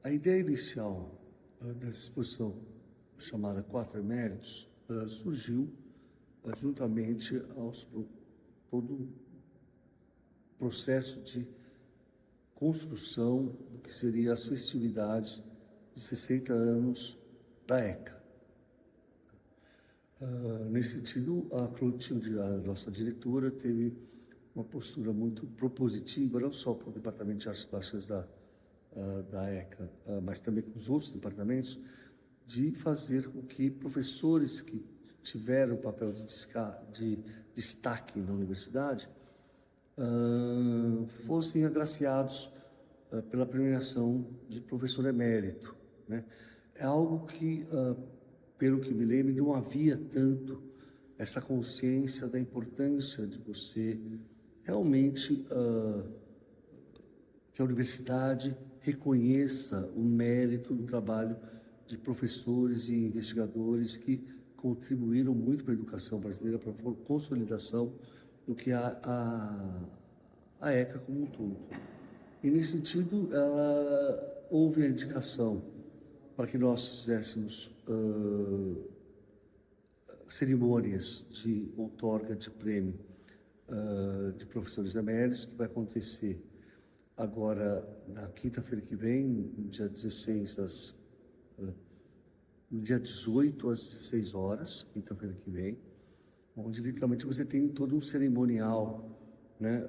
A ideia inicial dessa exposição, chamada Quatro Eméritos, surgiu juntamente todo o processo de construção do que seriam as festividades de 60 anos da ECA. Nesse sentido, a Clotilde, a nossa diretora, teve uma postura muito propositiva, não só para o Departamento de Artes Plásticas da ECA, mas também com os outros departamentos, de fazer com que professores que tiveram o papel de destaque na universidade fossem agraciados pela premiação de professor emérito, né? É algo que, pelo que me lembro, não havia tanto essa consciência da importância de você realmente que a universidade reconheça o mérito do trabalho de professores e investigadores que contribuíram muito para a educação brasileira, para a consolidação do que a ECA como um todo. E, nesse sentido, houve a indicação para que nós fizéssemos cerimônias de outorga de prêmio de professores eméritos, que vai acontecer agora na quinta-feira que vem, no dia 16 no dia 18 às 16 horas, quinta-feira que vem, onde literalmente você tem todo um cerimonial, né,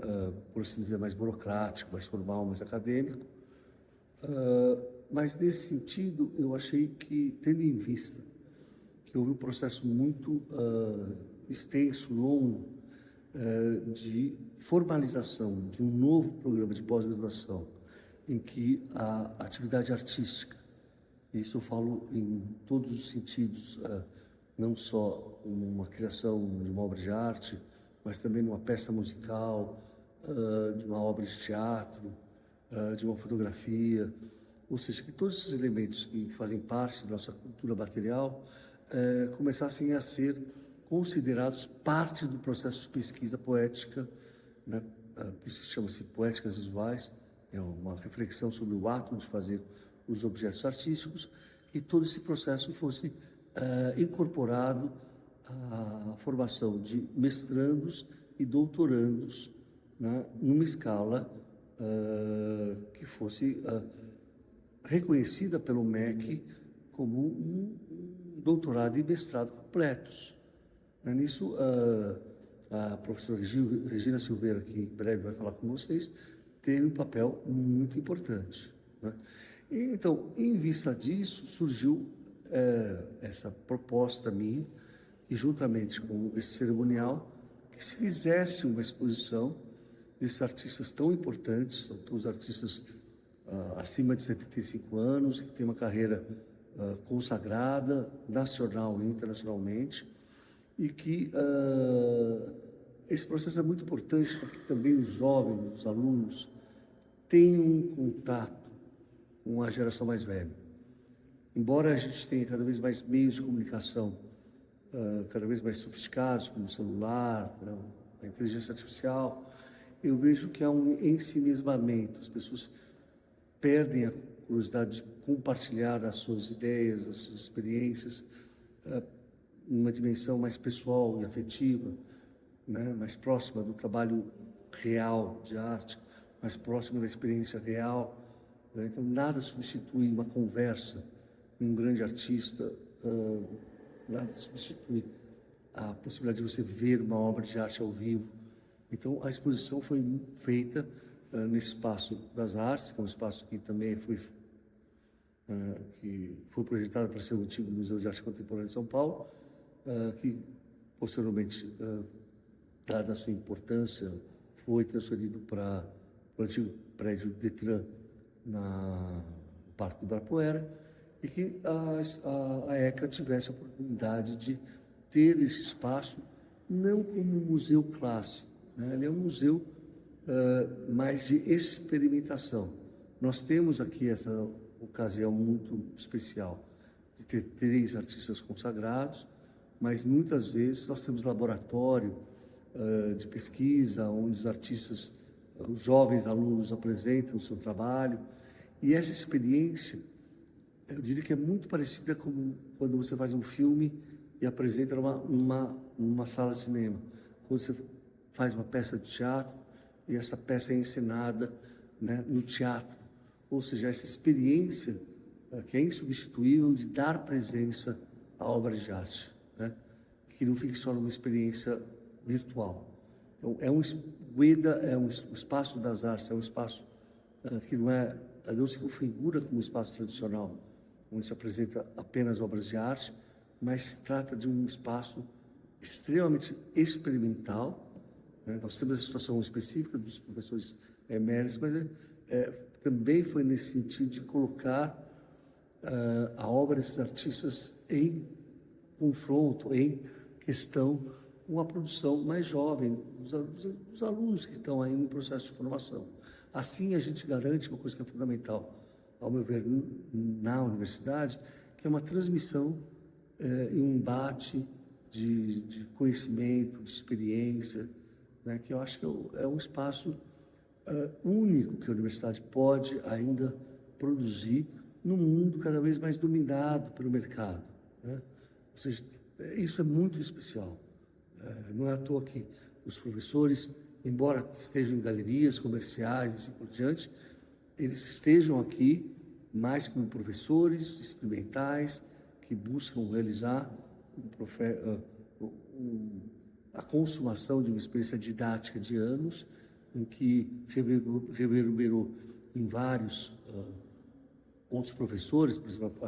por assim dizer, mais burocrático, mais formal, mais acadêmico. Mas nesse sentido, eu achei que, tendo em vista que houve um processo muito extenso, longo, de formalização de um novo programa de pós-graduação, em que a atividade artística, isso eu falo em todos os sentidos, não só uma criação de uma obra de arte, mas também numa peça musical, de uma obra de teatro, de uma fotografia, ou seja, que todos esses elementos que fazem parte da nossa cultura material começassem a ser considerados parte do processo de pesquisa poética, né? Por isso chama-se poéticas visuais, é uma reflexão sobre o ato de fazer os objetos artísticos, e todo esse processo fosse incorporado à formação de mestrandos e doutorandos, né, numa escala que fosse reconhecida pelo MEC como um doutorado e mestrado completos. Nisso, a professora Regina Silveira, que em breve vai falar com vocês, teve um papel muito importante, né? Então, em vista disso, surgiu essa proposta minha, e juntamente com esse cerimonial, que se fizesse uma exposição desses artistas tão importantes, são todos artistas acima de 75 anos, que têm uma carreira consagrada, nacional e internacionalmente, e que esse processo é muito importante para que também os jovens, os alunos, tenham um contato com a geração mais velha. Embora a gente tenha cada vez mais meios de comunicação, cada vez mais sofisticados, como o celular, a inteligência artificial, eu vejo que há um ensimismamento. As pessoas perdem a curiosidade de compartilhar as suas ideias, as suas experiências, numa dimensão mais pessoal e afetiva, né, mais próxima do trabalho real de arte, mais próxima da experiência real. Né? Então, nada substitui uma conversa com um grande artista, nada substitui a possibilidade de você ver uma obra de arte ao vivo. Então, a exposição foi feita nesse espaço das artes, que é um espaço que também foi projetado para ser o antigo Museu de Arte Contemporânea de São Paulo, que posteriormente, dada a sua importância, foi transferido para o antigo prédio do Detran no Parque do Ibirapuera, e que a ECA tivesse a oportunidade de ter esse espaço não como um museu clássico, né? Ele é um museu mais de experimentação. Nós temos aqui essa ocasião muito especial de ter 3 artistas consagrados, mas muitas vezes nós temos laboratório de pesquisa, onde os artistas, os jovens alunos apresentam o seu trabalho, E essa experiência, eu diria que é muito parecida com quando você faz um filme e apresenta numa sala de cinema. Quando você faz uma peça de teatro e essa peça é encenada, né, no teatro. Ou seja, essa experiência que é insubstituível de dar presença à obra de arte, né, que não fique só numa experiência virtual. Então, o EDA é o espaço das artes, é um espaço que não se configura como um espaço tradicional, onde se apresenta apenas obras de arte, mas se trata de um espaço extremamente experimental, né? Nós temos a situação específica dos professores eméritos, mas também foi nesse sentido de colocar a obra desses artistas em confronto, em questão com a produção mais jovem, dos alunos que estão aí no processo de formação. Assim, a gente garante uma coisa que é fundamental, ao meu ver, na universidade, que é uma transmissão e um embate de conhecimento, de experiência, né, que eu acho que é um espaço único que a universidade pode ainda produzir num mundo cada vez mais dominado pelo mercado, né? Ou seja, isso é muito especial. Não é à toa que os professores, embora estejam em galerias comerciais e assim por diante, eles estejam aqui mais como professores experimentais que buscam realizar a consumação de uma experiência didática de anos, em que reverberou em vários outros professores, por exemplo,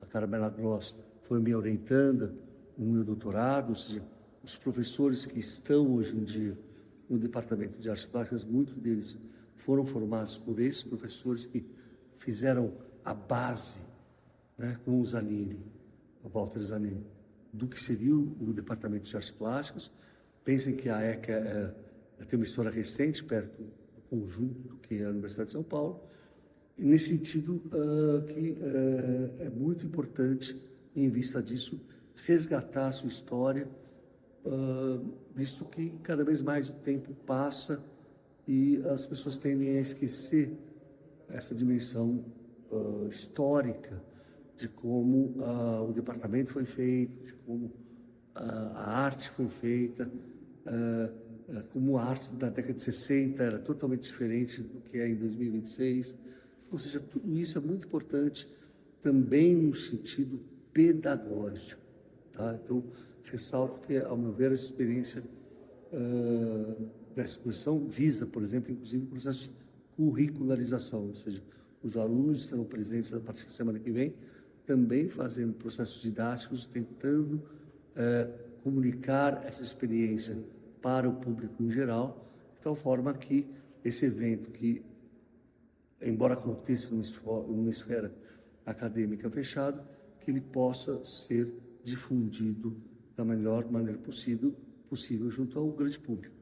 a Carmela Gross foi minha orientanda no meu doutorado, ou seja, os professores que estão hoje em dia no Departamento de Artes Plásticas, muitos deles foram formados por esses professores que fizeram a base, né, com o Zanini, o Walter Zanini, do que seria o Departamento de Artes Plásticas. Pensem que a ECA tem uma história recente, perto do conjunto que é a Universidade de São Paulo, e nesse sentido que é muito importante, em vista disso, resgatar a sua história, visto que cada vez mais o tempo passa e as pessoas tendem a esquecer essa dimensão histórica de como o departamento foi feito, de como a arte foi feita, como a arte da década de 60 era totalmente diferente do que é em 2026. Ou seja, tudo isso é muito importante também no sentido pedagógico. Tá? Então, ressalto que, ao meu ver, a experiência da exposição visa, por exemplo, inclusive o processo de curricularização, ou seja, os alunos estarão presentes a partir da semana que vem, também fazendo processos didáticos, tentando comunicar essa experiência para o público em geral, de tal forma que esse evento, que, embora aconteça numa esfera acadêmica fechada, que ele possa ser difundido da melhor maneira possível junto ao grande público.